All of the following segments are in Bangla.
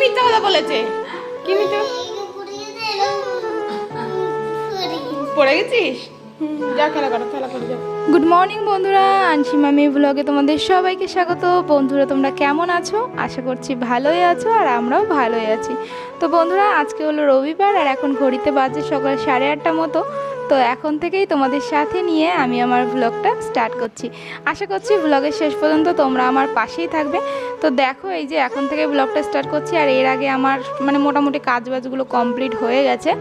মিথ্যা কথা বলেছে? কি মিথ্যা? পড়ে গেছিস? যা খেলা করো, খেলা করে যাও। গুড মর্নিং বন্ধুরা, আনসি মামি ব্লগে তোমাদের সবাইকে স্বাগত। বন্ধুরা তোমরা কেমন আছো? আশা করছি ভালোই আছো, আর আমরাও ভালোই আছি। তো বন্ধুরা আজকে হলো রবিবার, আর এখন ঘড়িতে বাজে সকাল 8:30 মতো। তো এখন থেকেই তোমাদের সাথে নিয়ে আমি আমার ব্লগটা স্টার্ট করছি। আশা করছি ব্লগের শেষ পর্যন্ত তোমরা আমার পাশেই থাকবে। তো দেখো এই যে এখন থেকে ব্লগটা স্টার্ট করছি, আর এর আগে আমার মানে মোটামুটি কাজবাজগুলো কমপ্লিট হয়ে গেছে।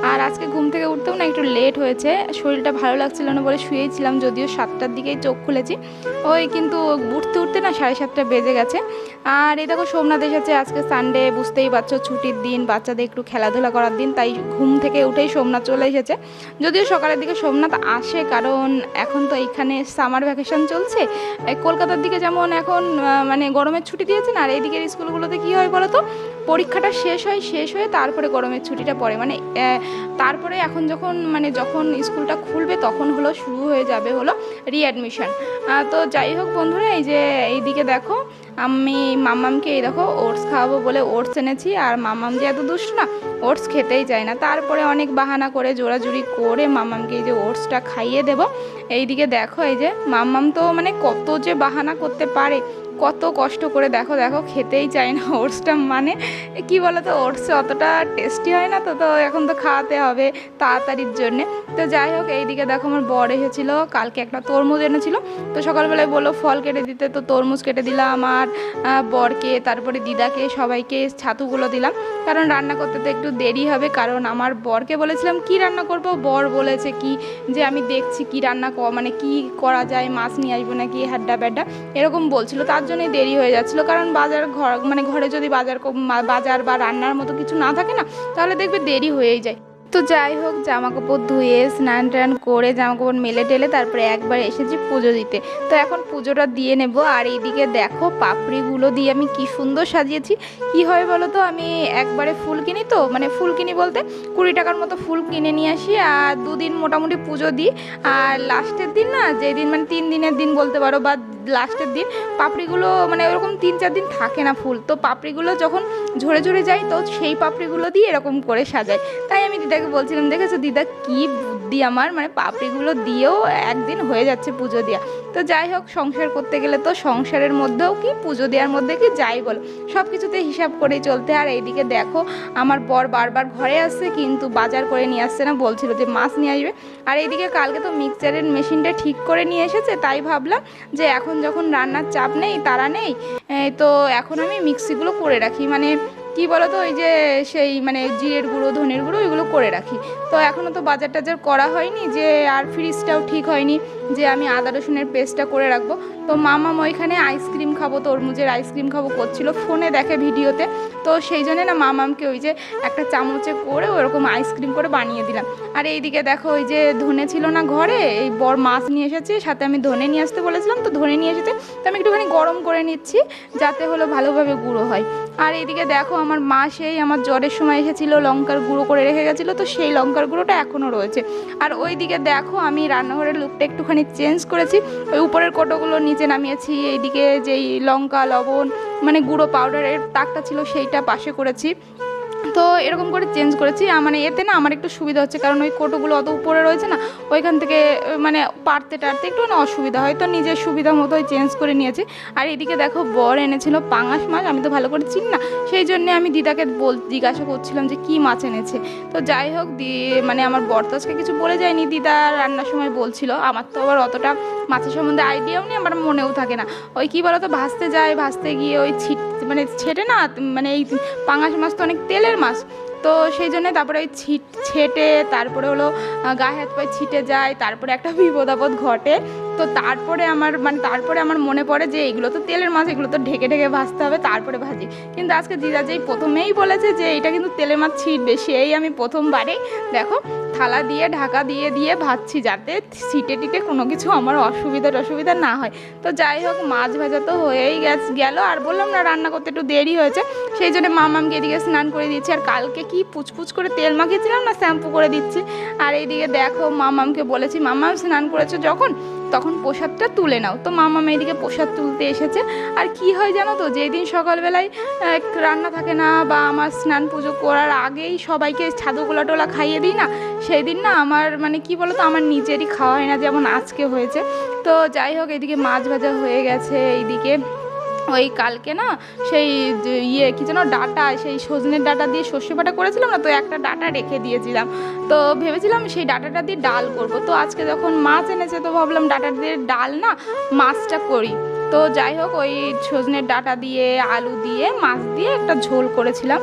আর আজকে ঘুম থেকে উঠতেও না একটু লেট হয়েছে, শরীরটা ভালো লাগছিল না বলে শুয়েছিলাম, যদিও 7টার দিকেই চোখ খুলেছি। ওই কিন্তু উঠতে উঠতে না 7:30 বেজে গেছে। আর এই দেখো সোমনাথ এসেছে, আজকে সানডে, বুঝতেই পারছো ছুটির দিন, বাচ্চাদের একটু খেলাধুলা করার দিন, তাই ঘুম থেকে উঠেই সোমনাথ চলে এসেছে। যদিও সকালের দিকে সোমনাথ আসে, কারণ এখন তো এইখানে সামার ভ্যাকেশন চলছে। কলকাতার দিকে যেমন এখন মানে গরমের ছুটি দিয়েছে না, আর এইদিকের স্কুলগুলোতে কী হয় বলো তো, পরীক্ষাটা শেষ হয়ে তারপরে গরমের ছুটিটা পড়ে। মানে তারপরে এখন যখন স্কুলটা খুলবে তখন হলো শুরু হয়ে যাবে হলো রিঅ্যাডমিশন। তো যাই হোক বন্ধুরা, এই যে এইদিকে দেখো আমি মাম্মামকে এই দেখো ওটস খাওয়াবো বলে ওটস এনেছি, আর মাম্মাম যে এত দুষ্ট না, ওটস খেতেই চায় না। তারপরে অনেক বাহানা করে জোরাজুরি করে মাম্মামকে এই যে ওটসটা খাইয়ে দেবো। এইদিকে দেখো এই যে মাম্মাম তো মানে কত যে বাহানা করতে পারে, কত কষ্ট করে দেখো খেতেই চায় না ওটসটা। মানে কি বলো তো, ওটস অতটা টেস্টি হয় না, তো এখন তো খাওয়াতে হবে তাড়াতাড়ির জন্যে। তো যাই হোক এইদিকে দেখো আমার বর এসেছিলো, কালকে একটা তরমুজ এনেছিল, তো সকালবেলায় বললো ফল কেটে দিতে, তো তরমুজ কেটে দিলাম আমার বরকে, তারপরে দিদাকে, সবাইকে ছাতুগুলো দিলাম, কারণ রান্না করতে তো একটু দেরি হবে। কারণ আমার বরকে বলেছিলাম কি রান্না করব, বর বলেছে কি যে আমি দেখছি কি রান্না মানে কি করা যায়, মাছ নিয়ে আসবো নাকি হ্যাড্ডা ব্যাড্ডা এরকম বলছিল, তার জন্যই দেরি হয়ে যাচ্ছিলো। কারণ ঘরে যদি বাজার বা রান্নার মতো কিছু না থাকে না, তাহলে দেখবে দেরি হয়েই যায়। তো যাই হোক জামাকাপড় ধুয়ে স্নান টান করে জামাকাপড় মেলে টেলে তারপরে একবার এসেছি পুজো দিতে। তো এখন পুজোটা দিয়ে নেব। আর এইদিকে দেখো পাপড়িগুলো দিয়ে আমি কি সুন্দর সাজিয়েছি। কি হয় বলো তো, আমি একবারে ফুল কিনি, তো মানে ফুল কিনি বলতে 20 টাকার মতো ফুল কিনে নিয়ে আসি, আর 2 দিন মোটামুটি পুজো দিই। আর লাস্টের দিন না, যেদিন মানে 3 দিনের দিন বলতে পারো, বা লাস্টের দিন পাপড়িগুলো মানে ওরকম 3-4 দিন থাকে না ফুল, তো পাপড়িগুলো যখন ঝরে যায়, তো সেই পাপড়িগুলো দিয়ে এরকম করে সাজাই। তাই আমি দিদাকে বলছিলাম, দেখেছো দিদা কি বুদ্ধি আমার, মানে পাপড়িগুলো দিয়েও একদিন হয়ে যাচ্ছে পুজো দেওয়া। তো যাই হোক সংসার করতে গেলে তো সংসারের মধ্যেও কি পুজো দেওয়ার মধ্যে কি যাই বলো, সব কিছুতে হিসাব করেই চলতে। আর এইদিকে দেখো আমার বর বারবার ঘরে আসছে, কিন্তু বাজার করে নিয়ে আসছে না, বলছিল যে মাছ নিয়ে আসবে। আর এইদিকে কালকে তো মিক্সচারের মেশিনটা ঠিক করে নিয়ে এসেছে, তাই ভাবলাম যে এখন যখন রান্নার চাপ নেই, তারা নেই, তো এখন আমি মিক্সিগুলো করে রাখি। মানে কি বলো তো, ওই যে সেই মানে জিরের গুঁড়ো, ধনের গুঁড়ো এগুলো করে রাখি। তো এখনও তো বাজার টাজার করা হয়নি, যে আর ফ্রিজটাও ঠিক হয়নি যে আমি আদা রসুনের পেস্টটা করে রাখবো। তো মামাম ওইখানে আইসক্রিম খাবো, তরমুজের আইসক্রিম খাবো করছিল, ফোনে দেখে ভিডিওতে। তো সেই জন্যে না মামামকে ওই যে একটা চামচে করে ওরকম আইসক্রিম করে বানিয়ে দিলাম। আর এইদিকে দেখো ওই যে ধনে ছিল না ঘরে, এই বর মাছ নিয়ে এসেছে, সাথে আমি ধনে নিয়ে আসতে বলেছিলাম, তো ধনে নিয়ে এসেছে, তো আমি একটুখানি গরম করে নিচ্ছি যাতে হলো ভালোভাবে গুঁড়ো হয়। আর এইদিকে দেখো আমার মা সেই আমার জ্বরের সময় এসেছিলো, লঙ্কার গুঁড়ো করে রেখে গেছিলো, তো সেই লঙ্কার গুঁড়োটা এখনও রয়েছে। আর ওইদিকে দেখো আমি রান্নাঘরের লুকটা একটুখানি চেঞ্জ করেছি, ওই উপরের কোটোগুলো নিচে নামিয়েছি, এইদিকে যেই লঙ্কা লবণ মানে গুঁড়ো পাউডারের তাকটা ছিল সেইটা পাশে করেছি। তো এরকম করে চেঞ্জ করেছি, মানে এতে না আমার একটু সুবিধা হচ্ছে, কারণ ওই কোটোগুলো অত উপরে রয়েছে না, ওইখান থেকে মানে পারতে টারতে একটু না অসুবিধা হয়, তো নিজের সুবিধা মতোই চেঞ্জ করে নিয়েছি। আর এদিকে দেখো বর এনেছিল পাঙাশ মাছ, আমি তো ভালো করে চিনি না, সেই জন্যে আমি দিদাকে জিজ্ঞাসা করছিলাম যে কি মাছ এনেছে। তো যাই হোক মানে আমার বর তো আজকে কিছু বলে যায়নি, দিদা রান্নার সময় বলছিল, আমার তো আবার অতটা মাছের সম্বন্ধে আইডিয়াও নেই, আমার মনেও থাকে না। ওই কি বলো তো, ভাজতে গিয়ে ওই ছেটে না, মানে এই পাঙাশ মাছ তো অনেক তেলের মাছ, তো সেই জন্যে তারপরে ওই ছেটে তারপরে হলো গায়ে হাত পায়ে ছিটে যায়, তারপরে একটা বিপদ আপদ ঘটে। তো তারপরে আমার মনে পড়ে যে এগুলো তো তেলের মাছ, এগুলো তো ঢেকে ভাজতে হবে, তারপরে ভাজি। কিন্তু আজকে দিদা যেই প্রথমেই বলেছে যে এটা কিন্তু তেলের মাছ ছিটবে, সেই আমি প্রথমবারেই দেখো থালা দিয়ে ঢাকা দিয়ে ভাজছি, যাতে ছিটে কোনো কিছু আমার অসুবিধা না হয়। তো যাই হোক মাছ ভাজা তো হয়েই গেল, আর বললাম না রান্না করতে একটু দেরি হয়েছে, সেই জন্য মামামকে এদিকে স্নান করে দিচ্ছি। আর কালকে কি পুচপুচ করে তেল মাখিয়েছিলাম না, শ্যাম্পু করে দিচ্ছি। আর এইদিকে দেখো মামামকে বলেছি, মামাম স্নান করেছে যখন, তখন প্রসাদটা তুলে নাও। তো মাম্মাম এইদিকে প্রসাদ তুলতে এসেছে। আর কি হয় জানো তো, যেই দিন সকালবেলায় রান্না থাকে না বা আমার স্নান পুজো করার আগেই সবাইকে ছাতুগুলা টোলা খাইয়ে দিই না, সেই দিন না আমার মানে কি বলো তো, আমার নিজেরই খাওয়া হয় না, যেমন আজকে হয়েছে। তো যাই হোক, এইদিকে মাছ ভাজা হয়ে গেছে। এইদিকে ওই কালকে না সেই কি যেন ডাটা, সেই সজনের ডাটা দিয়ে সর্ষে বাটা করেছিলাম না, তো একটা ডাটা রেখে দিয়েছিলাম। তো ভেবেছিলাম সেই ডাটাটা দিয়ে ডাল করব। তো আজকে যখন মাছ এনেছে তো ভাবলাম ডাটা দিয়ে ডাল না মাছটা করি। তো যাই হোক, ওই সজনের ডাটা দিয়ে আলু দিয়ে মাছ দিয়ে একটা ঝোল করেছিলাম।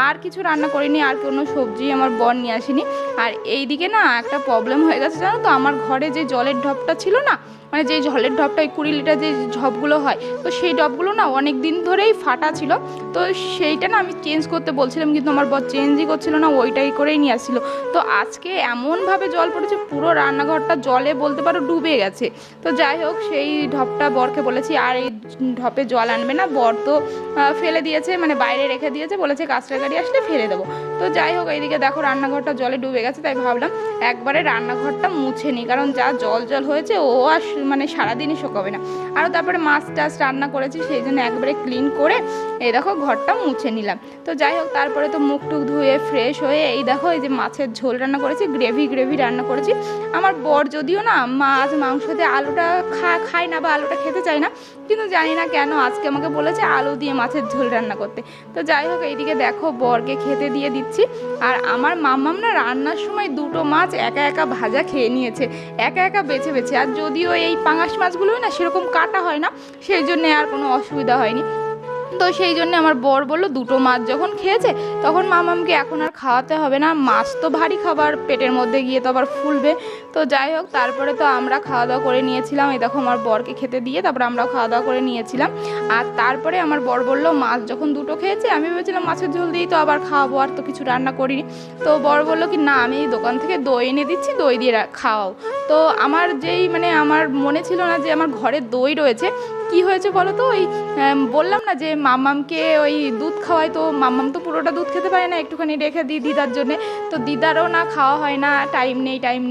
আর কিছু রান্না করিনি, আর কোনো সবজি আমার বর নিয়ে আসিনি। আর এইদিকে না একটা প্রবলেম হয়ে গেছে জানো তো, আমার ঘরে যে জলের ঢপটা ছিল না, মানে যে জলের ঢপটা 20 লিটার যে ঢপগুলো হয়, তো সেই ঢপগুলো না অনেক দিন ধরেই ফাটা ছিল। তো সেইটা না আমি চেঞ্জ করতে বলছিলাম, কিন্তু আমার বর চেঞ্জই করছিল না, ওইটাই করেই নিয়ে আসছিল। তো আজকে এমনভাবে জল পড়েছে, পুরো রান্নাঘরটা জলে বলতে পারো ডুবে গেছে। তো যাই হোক, সেই ঢপটা বরকে বলেছি আর এই ঢপে জল আনবে না। বর তো ফেলে দিয়েছে, মানে বাইরে রেখে দিয়েছে, বলেছে কাঁচরা গাড়ি আসলে ফেলে দেবো। তো যাই হোক, এইদিকে দেখো রান্নাঘরটা জলে ডুবে গেছে, তাই ভাবলাম একবারে রান্নাঘরটা মুছে নিই, কারণ যা জল জল হয়েছে ও আর মানে সারাদিনই শোকাবে না। আরও তারপরে মাছ টাছ রান্না করেছি, সেই জন্য একবারে ক্লিন করে এই দেখো ঘরটা মুছে নিলাম। তো যাই হোক, তারপরে তো মুখ টুক ধুয়ে ফ্রেশ হয়ে এই দেখো এই যে মাছের ঝোল রান্না করেছি, গ্রেভি রান্না করেছি। আমার বর যদিও না মাছ মাংস দিয়ে আলুটা খায় না বা আলুটা খেতে চায় না, কিন্তু জানি না কেন আজকে আমাকে বলেছে আলু দিয়ে মাছের ঝোল রান্না করতে। তো যাই হোক, এইদিকে দেখো বরকে খেতে দিয়ে দিচ্ছি। আর আমার মাম্মাম না রান্নার সময় দুটো মাছ একা একা ভাজা খেয়ে নিয়েছে, একা একা বেছে বেছে। আর যদিও এই পাঙাশ মাছগুলোই না সেরকম কাটা হয় না, সেই জন্যে আর কোনো অসুবিধা হয়নি। তো সেই জন্য আমার বর বললো দুটো মাছ যখন খেয়েছে তখন মামামকে এখন আর খাওয়াতে হবে না, মাছ তো ভারী খাবার, পেটের মধ্যে গিয়ে তো আবার ফুলবে। তো যাই হোক, তারপরে তো আমরা খাওয়া দাওয়া করে নিয়েছিলাম। এই দেখো আমার বরকে খেতে দিয়ে তারপরে আমরাও খাওয়া দাওয়া করে নিয়েছিলাম। আর তারপরে আমার বর বললো মাছ যখন দুটো খেয়েছে, আমি ভেবেছিলাম মাছের ঝোল দিয়েই তো আবার খাওয়াবো, আর তো কিছু রান্না করিনি। তো বর বললো কি না, আমি দোকান থেকে দই এনে দিচ্ছি, দই দিয়ে খাওয়াও। তো আমার মানে আমার মনে ছিল না যে আমার ঘরে দই রয়েছে। কি হয়েছে বলো তো, ওই বললাম না যে মাম্মামকে ওই দুধ খাওয়াই, তো মাম্মাম তো পুরোটা দুধ খেতে পারে না, একটুখানি রেখে দিই দিদার জন্যে। তো দিদারও না খাওয়া হয় না, টাইম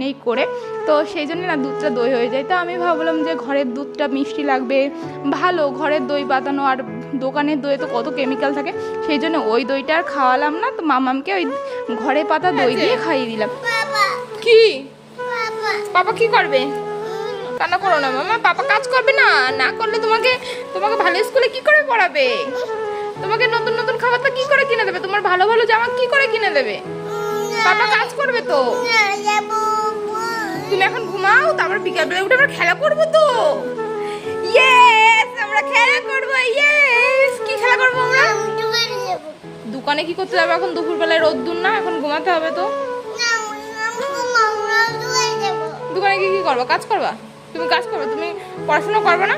নেই করে, তো সেই জন্য না দুধটা দই হয়ে যায়। তো আমি ভাবলাম যে ঘরের দুধটা মিষ্টি লাগবে, ভালো ঘরের দই বাতানো, আর দোকানের দই তো কত কেমিক্যাল থাকে, সেই জন্য ওই দইটা আর খাওয়ালাম না। তো মাম্মামকে ওই ঘরে পাতা দই দিয়ে খাইয়ে দিলাম। কি পাপা কি করবে? কান্না করো না মামা, পাপা কাজ করবে না, না করলে তোমাকে ভালো স্কুলে কি করে পড়াবে? তোমাকে নতুন নতুন খাবার তো কি করে কিনে দেবে? তোমার ভালো ভালো জামা কি করে কিনে দেবে? পাপা কাজ করবে তো। তুমি এখন ঘুমাও, তারপর বিকালবেলা উঠে আমরা খেলা করবো তো। ইয়েস, আমরা খেলা করবো। ইয়েস, কি খেলা করবো আমরা? দোকানে কি করতে যাবে এখন? দুপুরবেলায় রোদ্দুর না, এখন ঘুমাতে হবে তো। দোকানে কি করবা? কাজ করবা? তুমি কাজ করবে, তুমি পড়াশোনা করবে না?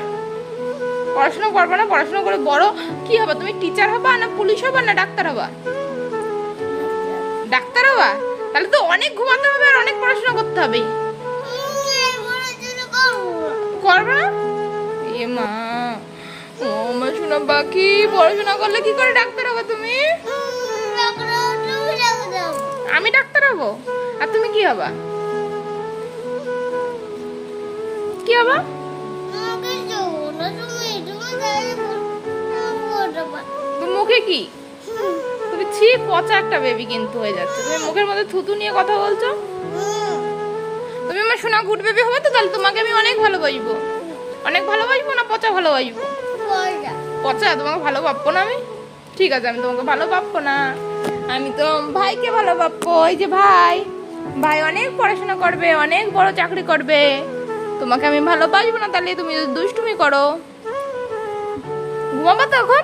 পড়াশোনা করে বড় কি হবে? তুমি টিচার হবা না পুলিশ হবা না ডাক্তার হবা? ডাক্তার হবা? তাহলে তো অনেক ঘুমাতে হবে আর অনেক পড়াশোনা করতে হবে। করবে না? এ মা, ও মা শোনা বাকি, পড়াশোনা করলে কি করে ডাক্তার হবে তুমি? আমি ডাক্তার হব, আর তুমি কি হবা? কি হবা? মুখে কি? তুমি ছি, পচা একটা বেবি কিন্তু হয়ে যাচ্ছে। তুমি মুখের মধ্যে থুতু নিয়ে কথা বলছো। তুমি আমার সোনা গুড বেবি হবে তো, তাহলে তোমাকে আমি অনেক ভালোবাসবো। অনেক ভালোবাসবো না পচা ভালোবাসবো? পচা তোমাকে ভালো ভাববো না আমি? ঠিক আছে, আমি তোমাকে ভালো ভাববো না, আমি তো ভাইকে ভালো ভাববো। এই যে ভাই অনেক পড়াশোনা করবে, অনেক বড় চাকরি করবে, তোমাকে আমি ভালোবাসবো না। তাহলে তুমি যদি দুষ্টুমি করো, ঘুমাবো তো এখন?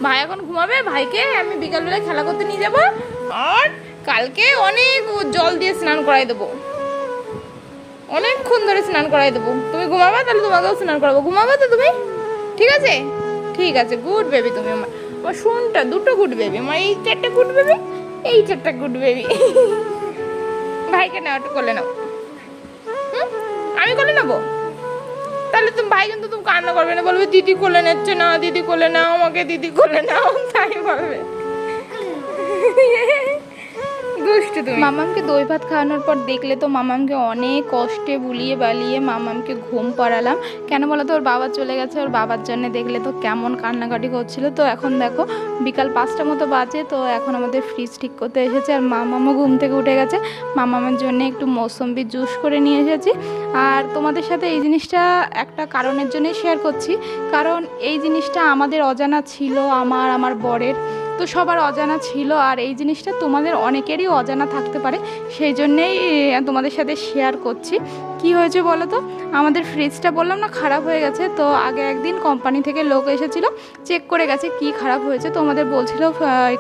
ভাই এখন ঘুমাবে, ভাইকে আমি বিকালবেলায় খেলা করতে নিয়ে যাবো, আর কালকে অনেক জল দিয়ে স্নান করাই দেবো, অনেকক্ষণ ধরে স্নান করাই দেবো। তুমি ঘুমাবে, তাহলে তোমাকেও স্নান করাবো। ঘুমাবে তো তুমি? ঠিক আছে, ঠিক আছে, গুড বেবি তুমি আমার। আমার শুনটা দুটো গুড বেবি, আমার এই চারটা গুড বেবি, এই চারটা গুড বেবি। ভাইকে নাও, একটু কোলে নাও। আমি কোলে নেবো? তাহলে তুমি ভাই কিন্তু তুমি কান্না করবে না, বলবে দিদি কোলে নিচ্ছে না, দিদি কোলে নাও আমাকে, দিদি কোলে নাও, তাই বলবে। দুষ্টু তুমি। মামামকে দই ভাত খাওয়ানোর পর দেখলে তো মামামকে অনেক কষ্টে বুলিয়ে বালিয়ে মামামকে ঘুম পাড়ালাম। কেন বলো তো, ওর বাবা চলে গেছে, ওর বাবার জন্য দেখলে তো কেমন কান্নাকাটি করছিল। তো এখন দেখো বিকাল 5টা মতো বাজে, তো এখন আমাদের ফ্রিজ ঠিক করতে এসেছে আর মামামও ঘুম থেকে উঠে গেছে। মামামের জন্য একটু মৌসম্বি জুস করে নিয়ে এসেছি। আর তোমাদের সাথে এই জিনিসটা একটা কারণের জন্যই শেয়ার করছি, কারণ এই জিনিসটা আমাদের অজানা ছিল, আমার বরের তো সবার অজানা ছিল। আর এই জিনিসটা তোমাদের অনেকেরই অজানা থাকতে পারে, সেই জন্যেই তোমাদের সাথে শেয়ার করছি। কি হয়েছে বলো তো, আমাদের ফ্রিজটা বললাম না খারাপ হয়ে গেছে। তো আগে একদিন কোম্পানি থেকে লোক এসেছিল, চেক করে গেছে কি খারাপ হয়েছে। তো আমাদের বলছিল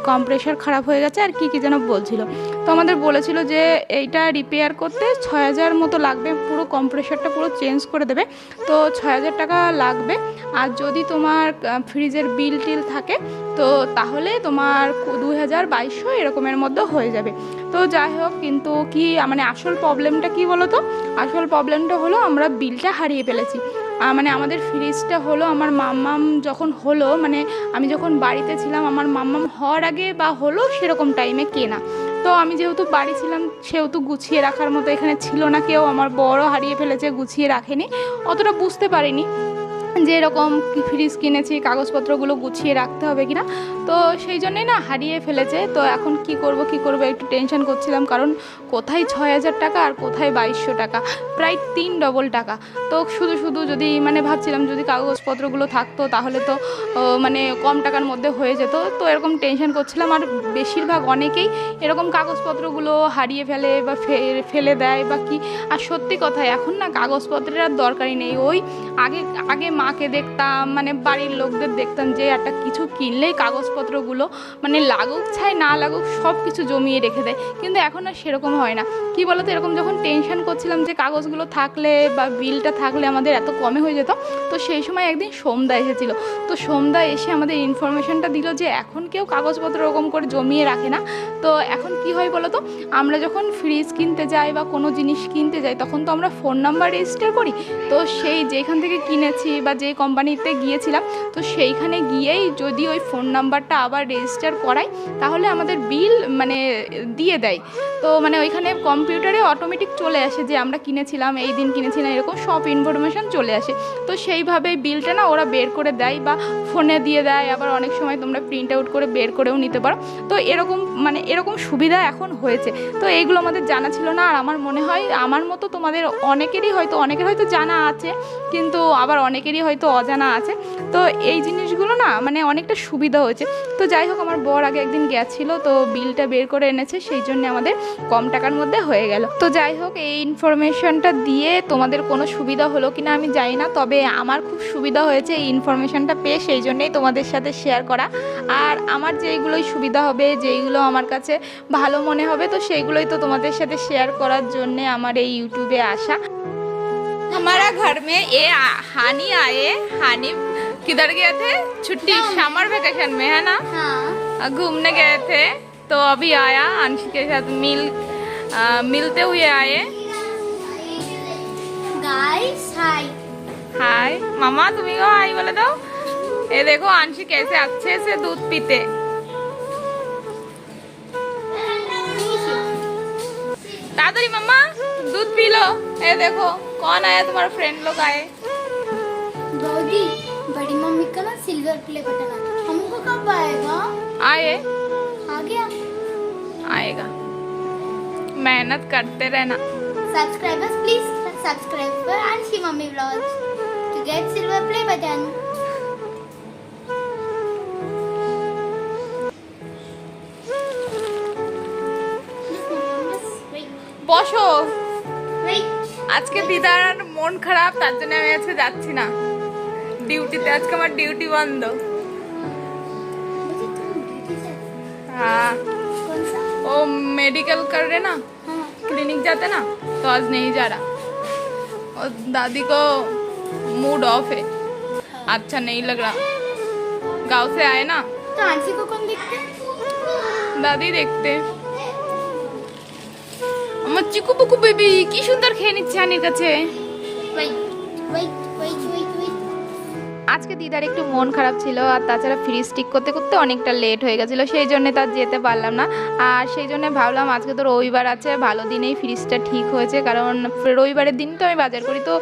কম্প্রেসার খারাপ হয়ে গেছে আর কি যেন বলছিল। তো আমাদের বলেছিল যে এইটা রিপেয়ার করতে 6000 মতো লাগবে, পুরো কম্প্রেসারটা পুরো চেঞ্জ করে দেবে। তো 6000 টাকা লাগবে। আর যদি তোমার ফ্রিজের বিল টিল থাকে তো তাহলে তোমার 2200 এরকমের মধ্যে হয়ে যাবে। তো যাই হোক, কিন্তু কি মানে আসল প্রবলেমটা কি বলো তো, আসল প্রবলেমটা হলো আমরা বিলটা হারিয়ে ফেলেছি। মানে আমাদের ফ্রিজটা হলো আমার মাম্মাম যখন হলো, মানে আমি যখন বাড়িতে ছিলাম, আমার মাম্মাম হওয়ার আগে বা হলো সেরকম টাইমে কেনা। তো আমি যেহেতু বাড়ি ছিলাম সেহেতু গুছিয়ে রাখার মতো এখানে ছিল না কেউ, আমার বড় হারিয়ে ফেলেছে, গুছিয়ে রাখেনি, অতটা বুঝতে পারিনি যে এরকম ফ্রিজ কিনেছি, কাগজপত্রগুলো গুছিয়ে রাখতে হবে কিনা। তো সেই জন্যই না হারিয়ে ফেলেছে। তো এখন কি করব একটু টেনশন করছিলাম, কারণ কোথায় 6000 টাকা আর কোথায় 2200 টাকা, প্রায় 3 ডবল টাকা। তো শুধু যদি মানে ভাবছিলাম যদি কাগজপত্রগুলো থাকতো তাহলে তো মানে কম টাকার মধ্যে হয়ে যেত। তো এরকম টেনশন করছিলাম। আর বেশিরভাগ অনেকেই এরকম কাগজপত্রগুলো হারিয়ে ফেলে বা ফেলে দেয় বা কি। আর সত্যি কথা, এখন না কাগজপত্রের আর দরকারই নেই। ওই আগে মাকে দেখতাম, মানে বাড়ির লোকদের দেখতাম যে একটা কিছু কিনলেই কাগজপত্রগুলো মানে লাগুক ছাই না লাগুক সব কিছু জমিয়ে রেখে দেয়, কিন্তু এখন আর সেরকম হয় না। কি বলতো, এরকম যখন টেনশন করছিলাম যে কাগজগুলো থাকলে বা বিলটা থাকলে আমাদের এত কমে হয়ে যেত, তো সেই সময় একদিন সোমদা এসেছিলো। তো সোমদা এসে আমাদের ইনফরমেশনটা দিল যে এখন কেউ কাগজপত্র ওরকম করে জমিয়ে রাখে না। তো এখন কি হয় বলো তো, আমরা যখন ফ্রিজ কিনতে যাই বা কোনো জিনিস কিনতে যাই তখন তো আমরা ফোন নাম্বার রেজিস্টার করি। তো সেই যেখান থেকে কিনেছি বা যে কোম্পানিতে গিয়েছিলাম, তো সেইখানে গিয়েই যদি ওই ফোন নাম্বারটা আবার রেজিস্টার করাই তাহলে আমাদের বিল মানে দিয়ে দেয়। তো মানে ওইখানে কম্পিউটারে অটোমেটিক চলে আসে যে আমরা কিনেছিলাম, এই দিন কিনেছিলাম, এরকম সব ইনফরমেশান চলে আসে। তো সেইভাবেই বিলটা না ওরা বের করে দেয় বা ফোনে দিয়ে দেয়। আবার অনেক সময় তোমরা প্রিন্ট আউট করে বের করেও নিতে পারো। তো এরকম সুবিধা এখন হয়েছে। তো এইগুলো আমাদের জানা ছিল না। আর আমার মনে হয় আমার মতো তোমাদের অনেকের হয়তো জানা আছে, কিন্তু আবার অনেকেরই হয়তো অজানা আছে। তো এই জিনিসগুলো না মানে অনেকটা সুবিধা হয়েছে। তো যাই হোক, আমার বর আগে একদিন গেছিলো, তো বিলটা বের করে এনেছে, সেই জন্য আমাদের কম টাকার মধ্যে হয়ে গেল। তো যাই হোক, এই ইনফরমেশনটা দিয়ে তোমাদের কোনো সুবিধা হলো কিনা আমি জানি না, তবে আমার খুব সুবিধা হয়েছে এই ইনফরমেশনটা পেয়ে, সেই জন্যেই তোমাদের সাথে শেয়ার করা। আর আমার যেইগুলোই সুবিধা হবে, যেইগুলো আমার কাছে ভালো মনে হবে, তো সেইগুলোই তো তোমাদের সাথে শেয়ার করার জন্যে আমার এই ইউটিউবে আসা। हमारा घर में ये हानी आए। हानी किधर गए थे? छुट्टी समर वेकेशन में, है ना? हाँ। घूमने गए थे, तो अभी आया अंशी के साथ मिलते हुए आए। Guys hi. हाय मामा, तुम्ही को हाय बोले दो। ये देखो अंशी कैसे अच्छे से दूध पीते। दादरी मम्मा दूध पी लो। ये देखो कौन आया, तुम्हारा फ्रेंड लोग आए। दादी, बड़ी मम्मी का ना सिल्वर प्ले बटन है, हमको कब आएगा? आए आ गया? आएगा, मेहनत करते रहना। Subscribers please subscribe for Anshi Mummy Vlogs to get silver play button. বসো। Wait. আজকে দিদার মন খারাপ, তার জন্য আমি আজকে যাচ্ছি না ডিউটিতে। আজকে আমার ডিউটি বন্ধ। हाँ, वो मेडिकल कर रहे ना, क्लिनिक जाते ना, तो आज नहीं जा रहा। और दादी को मूड ऑफ है, अच्छा नहीं लग रहा। गांव से आए ना, तो आंशी को कौन देखते? दादी देखते। আমার চিকু পুকু বেবি কি সুন্দর খেয়ে নিচ্ছে আনির কাছে। Wait, wait, wait, wait, wait. আজকে দিদার একটু মন খারাপ ছিল, আর তাছাড়া ফ্রিজ ঠিক করতে করতে অনেকটা লেট হয়ে গেছিলো, সেই জন্যে তার যেতে পারলাম না। আর সেই জন্য ভাবলাম আজকে তো রবিবার আছে, ভালো দিনেই ফ্রিজটা ঠিক হয়েছে, কারণ রবিবারের দিন তো আমি বাজার করি, তো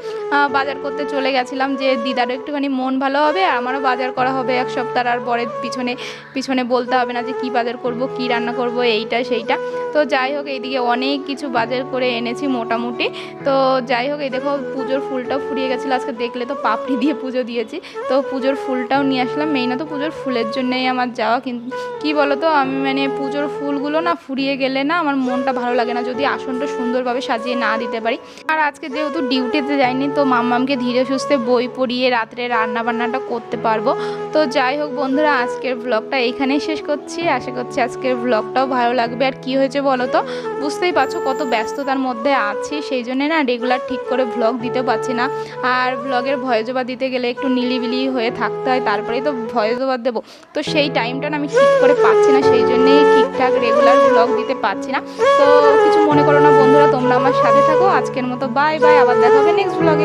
বাজার করতে চলে গেছিলাম যে দিদারও একটুখানি মন ভালো হবে আর আমারও বাজার করা হবে এক সপ্তাহ, আর পরে পিছনে পিছনে বলতে হবে না যে কি বাজার করব, কি রান্না করব, এইটা সেইটা। তো যাই হোক, এইদিকে অনেক কিছু বাজার করে এনেছি মোটামুটি। তো যাই হোক, এই দেখো পুজোর ফুলটাও ফুরিয়ে গেছিলো, আজকে দেখলে তো পাপড়ি দিয়ে পুজো দিয়েছি, তো পুজোর ফুলটাও নিয়ে আসলাম। মেইনত পুজোর ফুলের জন্যই আমার যাওয়া, কিন্তু কি বলো তো, আমি মানে পুজোর ফুলগুলো না ফুরিয়ে গেলে না আমার মনটা ভালো লাগে না, যদি আসনটা সুন্দরভাবে সাজিয়ে না দিতে পারি। আর আজকে যেহেতু ডিউটিতে যাইনি, তো মাম্মামকে ধীরে সুস্থে বই পড়িয়ে রাত্রে রান্না বান্নাটা করতে পারবো। তো যাই হোক বন্ধুরা, আজকের ব্লগটা এইখানেই শেষ করছি। আশা করছি আজকের ব্লগটাও ভালো লাগবে। আর কি হয়েছে বলো তো, বুঝতেই পারছো কত ব্যস্ততার মধ্যে আছি, সেই জন্য না রেগুলার ঠিক করে ব্লগ দিতে পারছি না। আর ব্লগের ভয়েস ওভার দিতে গেলে একটু নিলিবিলি হয়ে থাকতে হয়, তারপরেই তো ভয়েস ওভার দেবো। তো সেই টাইমটা না আমি ঠিক করে পাচ্ছি না, সেই জন্যেই ঠিকঠাক রেগুলার ব্লগ দিতে পারছি না। তো কিছু মনে করো না বন্ধুরা, তোমরা আমার সাথে থাকো। আজকের মতো বাই বাই, আবার দেখা হবে নেক্সট ব্লগে।